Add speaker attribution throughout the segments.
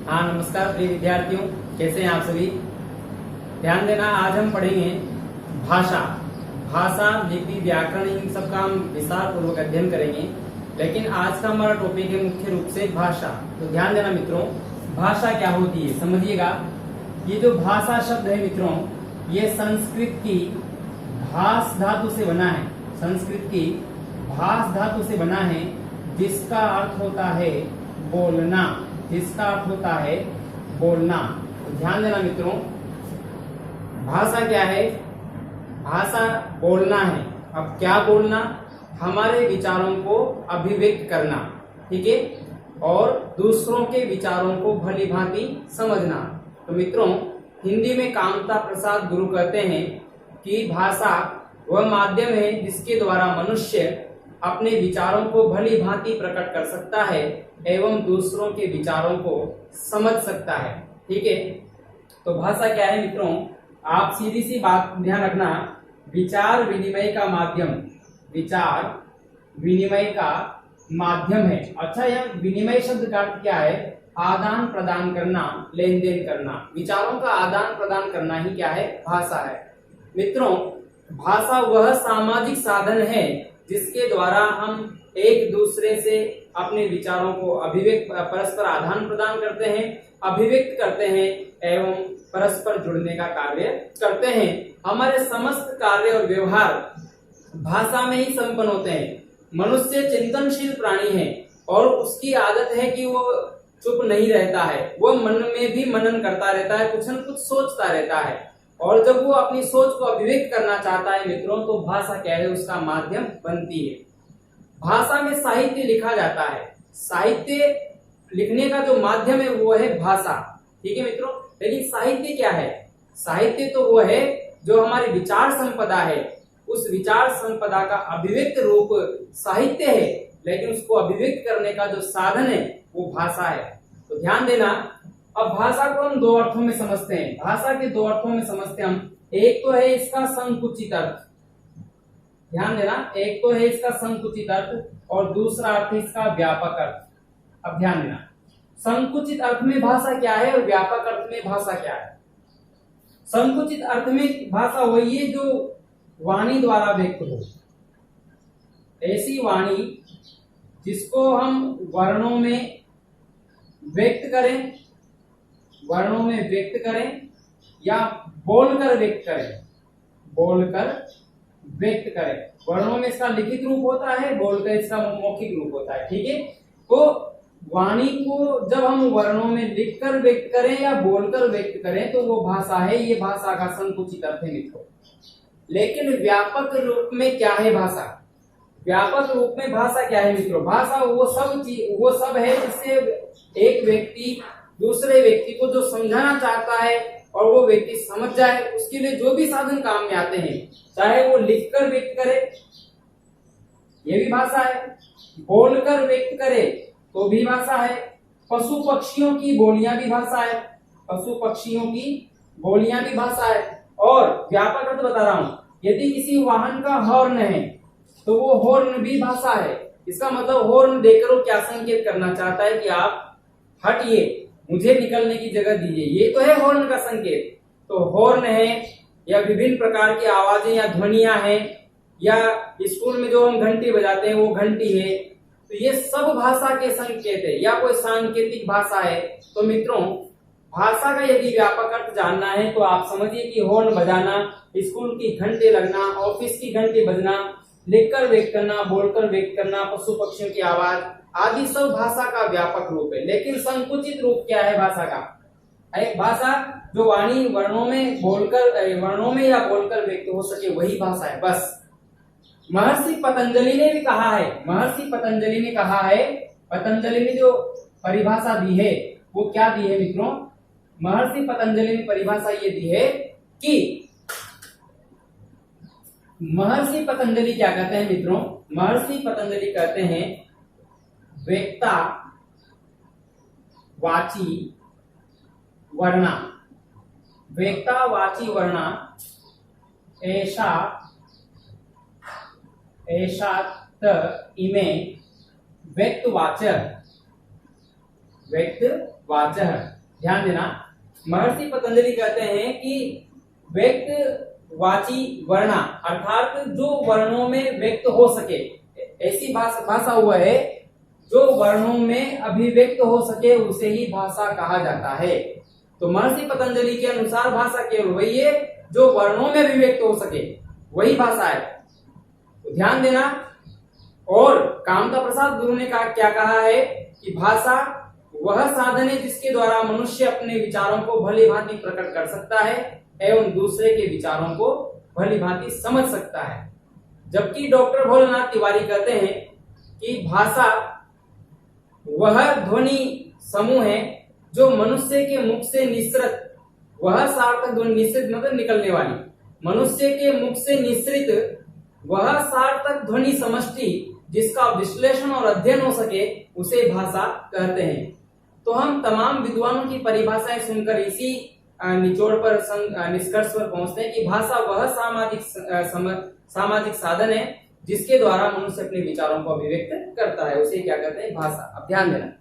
Speaker 1: हाँ नमस्कार प्रिय विद्यार्थियों, कैसे हैं आप सभी। ध्यान देना, आज हम पढ़ेंगे भाषा। भाषा, लिपि, व्याकरण, इन सब का हम विस्तार पूर्वक अध्ययन करेंगे। लेकिन आज का हमारा टॉपिक है मुख्य रूप से भाषा। तो ध्यान देना मित्रों, भाषा क्या होती है समझिएगा। ये जो भाषा शब्द है मित्रों, ये संस्कृत की भाष धातु से बना है। संस्कृत की भाष धातु से बना है, जिसका अर्थ होता है बोलना। जिसका अर्थ होता है बोलना। तो ध्यान देना मित्रों, भाषा क्या है? भाषा बोलना है। अब क्या बोलना? हमारे विचारों को अभिव्यक्त करना, ठीक है, और दूसरों के विचारों को भली भांति समझना। तो मित्रों, हिंदी में कामता प्रसाद गुरु कहते हैं कि भाषा वह माध्यम है जिसके द्वारा मनुष्य अपने विचारों को भली भांति प्रकट कर सकता है एवं दूसरों के विचारों को समझ सकता है, ठीक है। तो भाषा क्या है मित्रों? आप सीधी सी बात ध्यान रखना, विचार विनिमय का माध्यम। विचार विनिमय का माध्यम है। अच्छा, यह विनिमय शब्द का अर्थ क्या है? आदान प्रदान करना, लेन देन करना। विचारों का आदान प्रदान करना ही क्या है? भाषा है। मित्रों, भाषा वह सामाजिक साधन है जिसके द्वारा हम एक दूसरे से अपने विचारों को अभिव्यक्त परस्पर आदान प्रदान करते हैं, अभिव्यक्त करते हैं एवं परस्पर जुड़ने का कार्य करते हैं। हमारे समस्त कार्य और व्यवहार भाषा में ही संपन्न होते हैं। मनुष्य चिंतनशील प्राणी है और उसकी आदत है कि वो चुप नहीं रहता है, वह मन में भी मनन करता रहता है, कुछ न कुछ सोचता रहता है। और जब वो अपनी सोच को अभिव्यक्त करना चाहता है मित्रों, तो भाषा क्या है? उसका माध्यम बनती है। भाषा में साहित्य लिखा जाता है। साहित्य लिखने का जो माध्यम है वो है भाषा, ठीक है मित्रों। लेकिन साहित्य क्या है? साहित्य तो वो है जो हमारी विचार संपदा है, उस विचार संपदा का अभिव्यक्त रूप साहित्य है, लेकिन उसको अभिव्यक्त करने का जो साधन है वो भाषा है। तो ध्यान देना, अब भाषा को हम दो अर्थों में समझते हैं। भाषा के दो अर्थों में समझते हैं हम। एक तो है इसका संकुचित अर्थ, ध्यान देना, एक तो है इसका संकुचित अर्थ और दूसरा अर्थ है इसका व्यापक अर्थ। अब ध्यान देना, संकुचित अर्थ में भाषा क्या है और व्यापक अर्थ में भाषा क्या है। संकुचित अर्थ में भाषा वही है जो वाणी द्वारा व्यक्त हो। ऐसी वाणी जिसको हम वर्णों में व्यक्त करें, वर्णों में व्यक्त करें या बोलकर व्यक्त करें, बोलकर व्यक्त करें। वर्णों में इसका लिखित रूप होता है, बोलकर इसका मौखिक रूप होता है, ठीक है। तो वाणी को जब हम वर्णों में लिखकर व्यक्त करें या बोलकर व्यक्त करें तो वो भाषा है। ये भाषा का संकुचित अर्थ है मित्रों। लेकिन व्यापक रूप में क्या है भाषा? व्यापक रूप में भाषा क्या है मित्रों? भाषा वो सब है जिससे एक व्यक्ति दूसरे व्यक्ति को जो समझाना चाहता है और वो व्यक्ति समझ जाए, उसके लिए जो भी साधन काम में आते हैं, चाहे वो लिखकर व्यक्त करे, ये भी भाषा है, बोलकर व्यक्त करे तो भी भाषा है, पशु पक्षियों की बोलियां भी भाषा है, पशु पक्षियों की बोलियां भी भाषा है। और व्यापक अर्थ बता रहा हूं, यदि किसी वाहन का हॉर्न है तो वो हॉर्न भी भाषा है। इसका मतलब हॉर्न देकर वो क्या संकेत करना चाहता है कि आप हटिए, मुझे निकलने की जगह दीजिए, ये तो है हॉर्न का संकेत। तो हॉर्न है या विभिन्न प्रकार की आवाजें या ध्वनियां हैं, या स्कूल में जो हम घंटी बजाते हैं वो घंटी है, तो ये सब भाषा के संकेत है या कोई सांकेतिक भाषा है। तो मित्रों, भाषा का यदि व्यापक अर्थ जानना है तो आप समझिए कि हॉर्न बजाना, स्कूल की घंटे लगना, ऑफिस की घंटी बजना, लिखकर व्यक्त करना, बोलकर व्यक्त करना, पशु पक्षियों की आवाज आदि सब भाषा का व्यापक रूप है। लेकिन संकुचित रूप क्या है भाषा का? एक भाषा जो वाणी वर्णों में या बोलकर व्यक्त हो सके, वही भाषा है बस। महर्षि पतंजलि ने भी कहा है, पतंजलि ने जो परिभाषा दी है वो क्या दी है मित्रों? महर्षि पतंजलि ने परिभाषा ये दी है कि महर्षि पतंजलि क्या कहते हैं मित्रों? महर्षि पतंजलि कहते हैं वेक्ता वाची वर्णा, वेक्ता वाची वर्णा ऐसा इमे व्यक्तवाचः ध्यान देना, महर्षि पतंजलि कहते हैं कि व्यक्त वाची वर्णा, अर्थात जो वर्णों में व्यक्त हो सके, ऐसी भाषा हुआ है जो वर्णों में अभिव्यक्त हो सके उसे ही भाषा कहा जाता है। तो महर्षि पतंजलि के अनुसार भाषा केवल वही है जो वर्णों में अभिव्यक्त हो सके, वही भाषा है। तो ध्यान देना। और कामता प्रसाद गुरु ने क्या कहा है कि भाषा वह साधन है जिसके द्वारा मनुष्य अपने विचारों को भली भांति प्रकट कर सकता है एवं दूसरे के विचारों को भली भांति समझ सकता है। जबकि डॉक्टर भोलेनाथ तिवारी कहते हैं कि भाषा वह ध्वनि समूह है जो मनुष्य के मुख से निसृत, वह सार्थक ध्वनि, निसृत मतलब निकलने वाली, मनुष्य के मुख से निसृत वह सार्थक ध्वनि समष्टि जिसका विश्लेषण और अध्ययन हो सके उसे भाषा कहते हैं। तो हम तमाम विद्वानों की परिभाषाएं सुनकर इसी निचोड़ पर निष्कर्ष पर पहुंचते हैं कि भाषा वह सामाजिक साधन है जिसके द्वारा मनुष्य अपने विचारों को अभिव्यक्त करता है, उसे क्या कहते हैं, भाषा। अब ध्यान देना,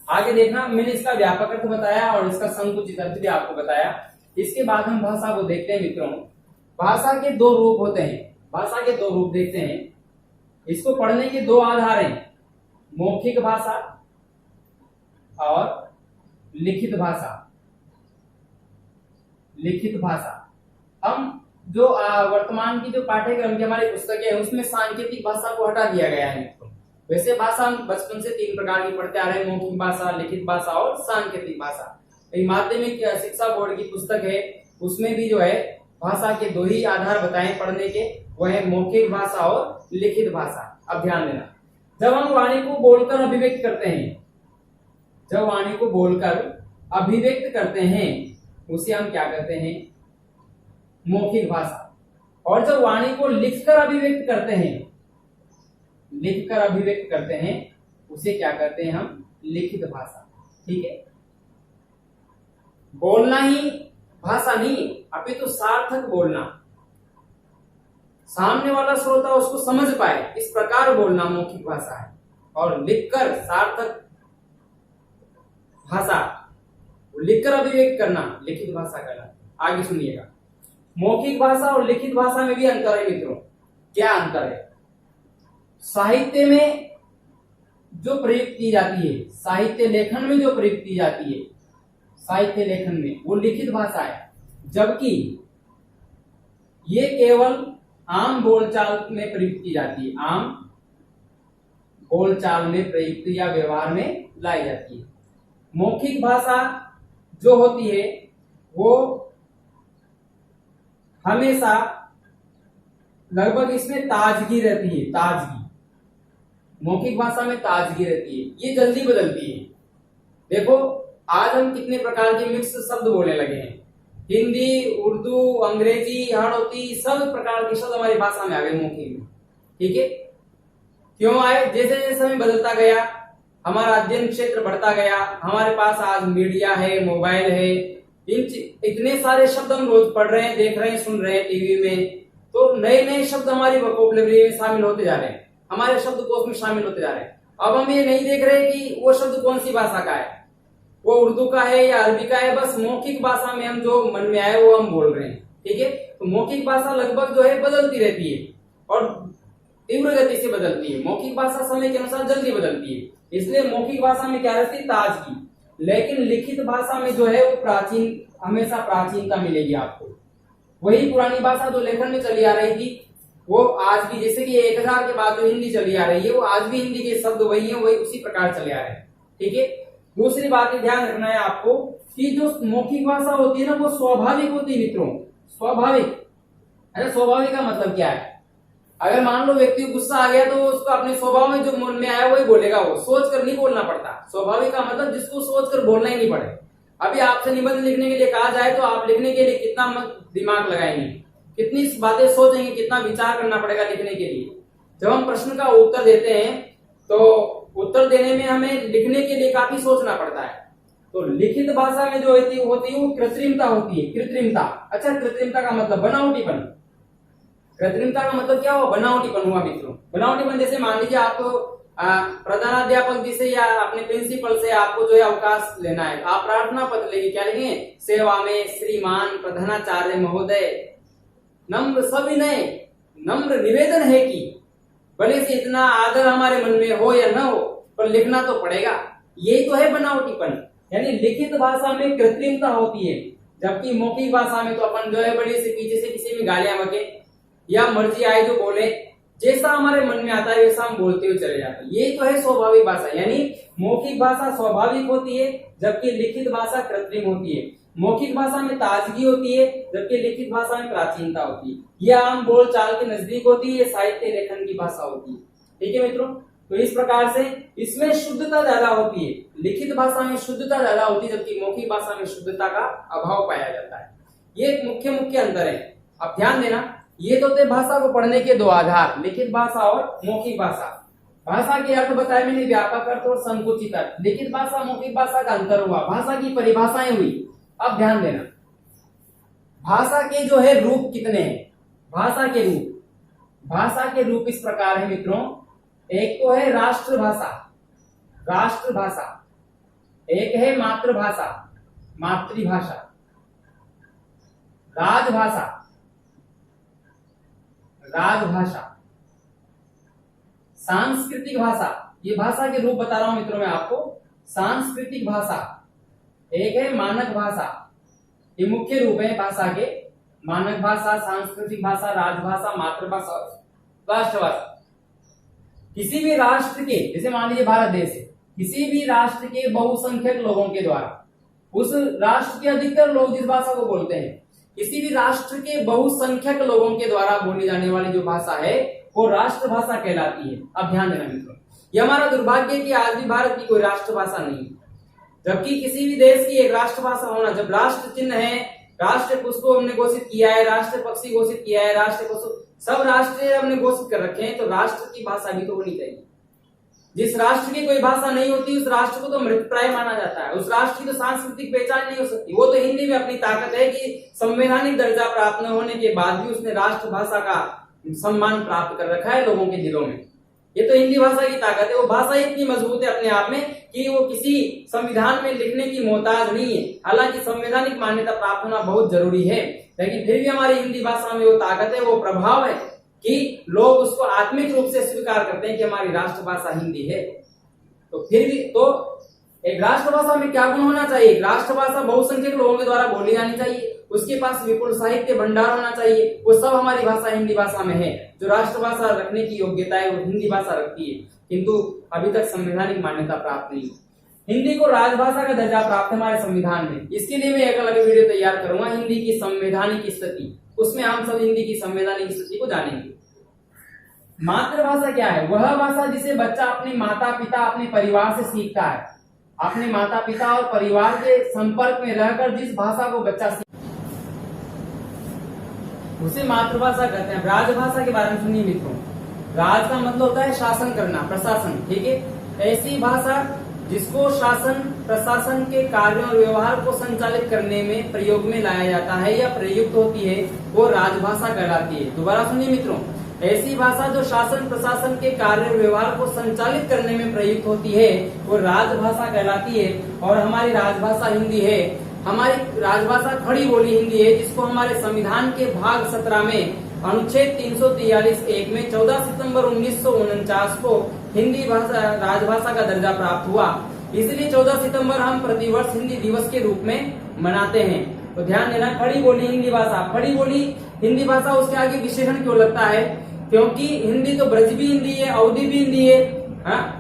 Speaker 1: आगे देखना, मैंने इसका व्यापक अर्थ बताया और इसका संकुचित अर्थ भी आपको बताया। इसके बाद हम भाषा को देखते हैं मित्रों। भाषा के दो रूप होते हैं, भाषा के दो रूप देखते हैं। इसको पढ़ने के दो आधार हैं, मौखिक भाषा और लिखित भाषा। लिखित भाषा हम जो वर्तमान की जो पाठ्यक्रम की हमारी पुस्तकें हैं उसमें सांकेतिक भाषा को हटा दिया गया है। वैसे भाषा हम बचपन से 3 प्रकार की पढ़ते आ रहे हैं, मौखिक भाषा, लिखित भाषा और सांकेतिक भाषा। माध्यमिक शिक्षा बोर्ड की पुस्तक है उसमें भी जो है भाषा के दो ही आधार बताए पढ़ने के, वह है मौखिक भाषा और लिखित भाषा। अब ध्यान देना, जब हम वाणी को बोलकर अभिव्यक्त करते हैं, जब वाणी को बोलकर अभिव्यक्त करते हैं उसे हम क्या कहते हैं, मौखिक भाषा। और जब वाणी को लिखकर अभिव्यक्त करते हैं, लिखकर अभिव्यक्त करते हैं उसे क्या कहते हैं हम, लिखित भाषा। ठीक है, बोलना ही भाषा नहीं अपितु सार्थक बोलना, सामने वाला श्रोता उसको समझ पाए इस प्रकार बोलना मौखिक भाषा है। और लिखकर सार्थक भाषा, लिखकर अभिव्यक्त करना लिखित भाषा कहलाता है। आगे सुनिएगा, मौखिक भाषा और लिखित भाषा में भी अंतर है मित्रों। क्या अंतर है? साहित्य में जो प्रयुक्त की जाती है, साहित्य लेखन में जो प्रयुक्त की जाती है, साहित्य लेखन में वो लिखित भाषा है, जबकि ये केवल आम बोलचाल में प्रयुक्त की जाती है, आम बोलचाल में प्रयुक्त या व्यवहार में लाई जाती है। मौखिक भाषा जो होती है वो हमेशा लगभग इसमें ताजगी रहती है, ताजगी, मौखिक भाषा में ताजगी रहती है, ये जल्दी बदलती है। देखो आज हम कितने प्रकार के मिक्स शब्द बोलने लगे हैं, हिंदी, उर्दू, अंग्रेजी, हड़ौती, सब प्रकार के शब्द हमारी भाषा में आ गए मौखिक में। ठीक है, क्यों आए? जैसे जैसे समय बदलता गया, हमारा अध्ययन क्षेत्र बढ़ता गया, हमारे पास आज मीडिया है, मोबाइल है, इतने सारे शब्द हम रोज पढ़ रहे हैं, देख रहे हैं, सुन रहे हैं टीवी में, तो नए नए शब्द हमारी वोकैबुलरी में शामिल होते जा रहे हैं, हमारे शब्दकोश में शामिल होते जा रहे हैं। अब हम ये नहीं देख रहे कि वो शब्द कौन सी भाषा का है, वो उर्दू का है या अरबी का है, बस मौखिक भाषा में हम जो मन में आए वो हम बोल रहे हैं। ठीक है, तो मौखिक भाषा लगभग जो है बदलती रहती है और तीव्र गति से बदलती है। मौखिक भाषा समय के अनुसार जल्दी बदलती है, इसलिए मौखिक भाषा में क्या रहती है, ताजगी। लेकिन लिखित भाषा में जो है वो प्राचीन, हमेशा प्राचीनता मिलेगी आपको। वही पुरानी भाषा जो लेखन में चली आ रही थी वो आज भी, जैसे कि 1000 के बाद जो हिंदी चली आ रही है वो आज भी हिंदी के शब्द वही है, वही उसी प्रकार चले आ रहे हैं। ठीक है, दूसरी बात ये ध्यान रखना है आपको कि जो मौखिक भाषा होती है ना वो स्वाभाविक होती है मित्रों, स्वाभाविक। अरे स्वाभाविक का मतलब क्या है? अगर मान लो व्यक्ति को गुस्सा आ गया तो उसको अपने स्वभाव में जो मन में आया वही बोलेगा, वो सोच कर नहीं बोलना पड़ता। स्वाभाविक का मतलब जिसको सोच कर बोलना ही नहीं पड़े। अभी आपसे निबंध लिखने के लिए कहा जाए तो आप लिखने के लिए कितना दिमाग लगाएंगे, कितनी बातें सोचेंगे, कितना विचार करना पड़ेगा लिखने के लिए। जब हम प्रश्न का उत्तर देते हैं तो उत्तर देने में हमें लिखने के लिए काफी सोचना पड़ता है। तो लिखित भाषा में जो होती है वो कृत्रिमता होती है, कृत्रिमता। अच्छा, कृत्रिमता का मतलब बनावटीपन। कृत्रिमता का मतलब क्या हुआ? बनावटीपन हुआ मित्रों। बनावटीपन जैसे मान लीजिए आप प्रधानाध्यापक जी से या अपने प्रिंसिपल से आपको जो है अवकाश लेना है, आप प्रार्थना पत्र लेंगे, क्या लिखेंगे, सेवा में श्रीमान प्रधानाचार्य महोदय नम्र सविनय नम्र निवेदन है कि, भले से इतना आदर हमारे मन में हो या न हो पर लिखना तो पड़ेगा। यही तो है बनावटीपन, यानी लिखित भाषा में कृत्रिमता होती है, जबकि मौखिक भाषा में तो अपन जो है बड़े से पीछे से किसी में गालियां बके या मर्जी आए जो बोले, जैसा हमारे मन में आता है वैसा हम बोलते हुए चले जाते हैं। यही तो है स्वाभाविक भाषा, यानी मौखिक भाषा स्वाभाविक होती है जबकि लिखित भाषा कृत्रिम होती है। मौखिक भाषा में ताजगी होती है जबकि लिखित भाषा में प्राचीनता होती है। यह आम बोल चाल के नजदीक होती है, साहित्य लेखन की भाषा होती है। ठीक है मित्रों, तो इस प्रकार से इसमें शुद्धता ज्यादा होती है, लिखित भाषा में शुद्धता ज्यादा होती है जबकि मौखिक भाषा में शुद्धता का अभाव पाया जाता है। ये एक मुख्य अंतर है। अब ध्यान देना, ये तो थे भाषा को पढ़ने के दो आधार, लिखित भाषा और मौखिक भाषा। भाषा के अर्थ बताए मैंने, व्यापक अर्थ और संकुचित अर्थ। लिखित भाषा मौखिक भाषा का अंतर हुआ, भाषा की परिभाषाएं हुई। अब ध्यान देना, भाषा के जो है रूप कितने हैं, भाषा के रूप इस प्रकार है मित्रों। एक तो है राष्ट्रभाषा, एक है मातृभाषा, मातृभाषा, राजभाषा, सांस्कृतिक भाषा। ये भाषा के रूप बता रहा हूं मित्रों मैं आपको। सांस्कृतिक भाषा, एक है मानक भाषा। ये मुख्य रूप है भाषा के, मानक भाषा, सांस्कृतिक भाषा, राजभाषा, मातृभाषा, राष्ट्रभाषा। किसी भी राष्ट्र के, जैसे मान लीजिए भारत देश है, किसी भी राष्ट्र के बहुसंख्यक लोगों के द्वारा, उस राष्ट्र के अधिकतर लोग जिस भाषा को बोलते हैं, किसी भी राष्ट्र के बहुसंख्यक लोगों के द्वारा बोली जाने वाली जो भाषा है वो राष्ट्रभाषा कहलाती है। अब ध्यान देना मित्रों, ये हमारा दुर्भाग्य है कि आज भी भारत की कोई राष्ट्रभाषा नहीं है, जबकि किसी भी देश की एक राष्ट्रभाषा होना, जब राष्ट्र चिन्ह है, राष्ट्र पुष्प को हमने घोषित किया है, राष्ट्र पक्षी घोषित किया है, राष्ट्र पशु सब राष्ट्रीय हमने घोषित कर रखे हैं, तो राष्ट्र की भाषा भी तो होनी चाहिए। जिस राष्ट्र की कोई भाषा नहीं होती उस राष्ट्र को तो मृतप्राय माना जाता है, उस राष्ट्र की तो सांस्कृतिक पहचान नहीं हो सकती। वो तो हिंदी में अपनी ताकत है कि संवैधानिक दर्जा प्राप्त न होने के बाद भी उसने राष्ट्रभाषा का सम्मान प्राप्त कर रखा है लोगों के दिलों में। ये तो हिंदी भाषा की ताकत है। वो भाषा इतनी मजबूत है अपने आप में कि वो किसी संविधान में लिखने की मोहताज नहीं है। हालांकि संवैधानिक मान्यता प्राप्त होना बहुत जरूरी है, लेकिन फिर भी हमारी हिंदी भाषा में वो ताकत है, वो प्रभाव है कि लोग उसको आत्मिक रूप से स्वीकार करते हैं कि हमारी राष्ट्रभाषा हिंदी है। तो फिर भी तो एक राष्ट्रभाषा में क्या गुण होना चाहिए? राष्ट्रभाषा बहुसंख्यक लोगों के द्वारा बोली जानी चाहिए, उसके पास विपुल साहित्य भंडार होना चाहिए। वो सब हमारी भाषा हिंदी भाषा में है। जो राष्ट्रभाषा रखने की योग्यता है वो हिंदी भाषा रखती है, किंतु अभी तक संवैधानिक मान्यता प्राप्त नहीं। हिंदी को राजभाषा का दर्जा प्राप्त है हमारे संविधान में। इसके लिए मैं एक अलग वीडियो तैयार करूंगा, हिंदी की संवैधानिक स्थिति। उसमें हम सब हिंदी की संवैधानिक स्थिति को जानेंगे। मातृभाषा क्या है? वह भाषा जिसे बच्चा अपने माता पिता, अपने परिवार से सीखता है। अपने माता पिता और परिवार के संपर्क में रहकर जिस भाषा को बच्चा उसे मातृभाषा कहते हैं। राजभाषा के बारे में सुनिए मित्रों। राज का मतलब होता है शासन करना, प्रशासन। ठीक है, ऐसी भाषा जिसको शासन प्रशासन के कार्यों और व्यवहार को संचालित करने में प्रयोग में लाया जाता है या प्रयुक्त होती है, वो राजभाषा कहलाती है। दोबारा सुनिए मित्रों, ऐसी भाषा जो शासन प्रशासन के कार्य व्यवहार को संचालित करने में प्रयुक्त होती है वो राजभाषा कहलाती है। और हमारी राजभाषा हिंदी है। हमारी राजभाषा खड़ी बोली हिंदी है, जिसको हमारे संविधान के भाग 17 में अनुच्छेद 343(1) में 14 सितंबर 1949 को हिंदी भाषा राजभाषा का दर्जा प्राप्त हुआ। इसलिए 14 सितंबर हम प्रतिवर्ष हिंदी दिवस के रूप में मनाते हैं। तो ध्यान देना, खड़ी बोली हिंदी भाषा। खड़ी बोली हिंदी भाषा, उसके आगे विशेषण क्यों लगता है? क्योंकि हिंदी तो ब्रज भी हिंदी है, अवधी भी हिंदी है,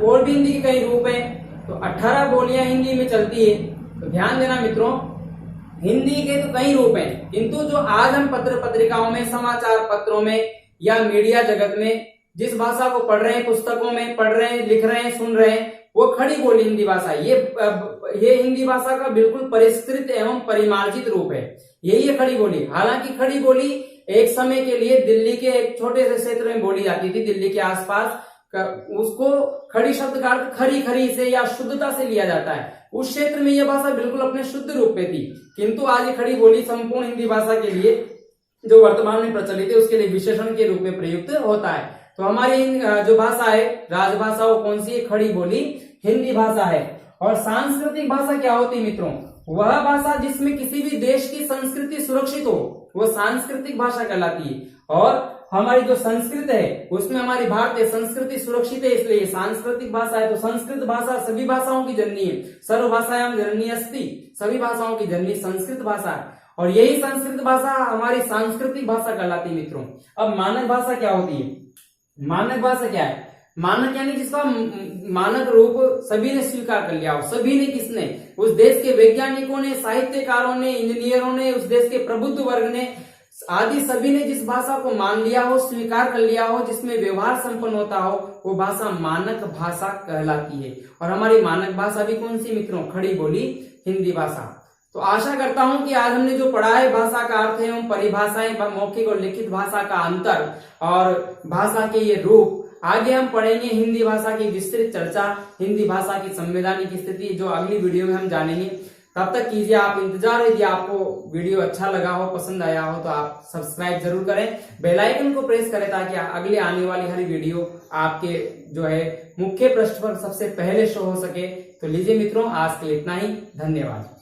Speaker 1: और भी हिंदी के कई रूप है। तो 18 बोलियां हिंदी में चलती है। तो ध्यान देना मित्रों, हिंदी के तो कई रूप हैं, किंतु जो आज हम पत्र पत्रिकाओं में, समाचार पत्रों में या मीडिया जगत में जिस भाषा को पढ़ रहे हैं, पुस्तकों में पढ़ रहे हैं, लिख रहे हैं, सुन रहे हैं, वो खड़ी बोली हिंदी भाषा। ये हिंदी भाषा का बिल्कुल परिष्कृत एवं परिमार्जित रूप है। यही है खड़ी बोली। हालांकि खड़ी बोली एक समय के लिए दिल्ली के एक छोटे से क्षेत्र में बोली जाती थी, दिल्ली के आसपास। उसको खड़ी शब्द का अर्थ खरी खरी से या शुद्धता से लिया जाता है। उस क्षेत्र में यह भाषा बिल्कुल अपने शुद्ध रूप में थी, किंतु आज ये खड़ी बोली संपूर्ण हिंदी भाषा के लिए जो वर्तमान में प्रचलित है उसके लिए विशेषण के रूप में प्रयुक्त होता है। तो हमारी जो भाषा है राजभाषा वो कौन सी है? खड़ी बोली हिंदी भाषा है। और सांस्कृतिक भाषा क्या होती है मित्रों? वह भाषा जिसमें किसी भी देश की संस्कृति सुरक्षित हो, वो सांस्कृतिक भाषा कहलाती है। और हमारी जो संस्कृत है उसमें हमारी भारतीय संस्कृति सुरक्षित है, इसलिए ये सांस्कृतिक भाषा है। तो संस्कृत भाषा सभी भाषाओं की जननी है, सर्व भाषायां जननी अस्ति, सभी भाषाओं की जननी संस्कृत भाषा है। और यही संस्कृत भाषा हमारी सांस्कृतिक भाषा कहलाती है मित्रों। अब मानक भाषा क्या होती है? मानक भाषा क्या है? मानक यानी जिसका मानक रूप सभी ने स्वीकार कर लिया हो। सभी ने किसने? उस देश के वैज्ञानिकों ने, साहित्यकारों ने, इंजीनियरों ने, उस देश के प्रबुद्ध वर्ग ने आदि सभी ने जिस भाषा को मान लिया हो, स्वीकार कर लिया हो, जिसमें व्यवहार संपन्न होता हो, वो भाषा मानक भाषा कहलाती है। और हमारी मानक भाषा भी कौन सी मित्रों? खड़ी बोली हिंदी भाषा। तो आशा करता हूं कि आज हमने जो पढ़ा है भाषा का अर्थ एवं परिभाषाएं, मौखिक और लिखित भाषा का अंतर और भाषा के ये रूप, आगे हम पढ़ेंगे हिंदी भाषा की विस्तृत चर्चा, हिंदी भाषा की संवैधानिक स्थिति, जो अगली वीडियो में हम जानेंगे। तब तक कीजिए आप इंतजार। यदि आपको वीडियो अच्छा लगा हो, पसंद आया हो, तो आप सब्सक्राइब जरूर करें, बेल आइकन को प्रेस करें ताकि अगले आने वाली हर वीडियो आपके जो है मुख्य पृष्ठ पर सबसे पहले शो हो सके। तो लीजिए मित्रों, आज के लिए इतना ही। धन्यवाद।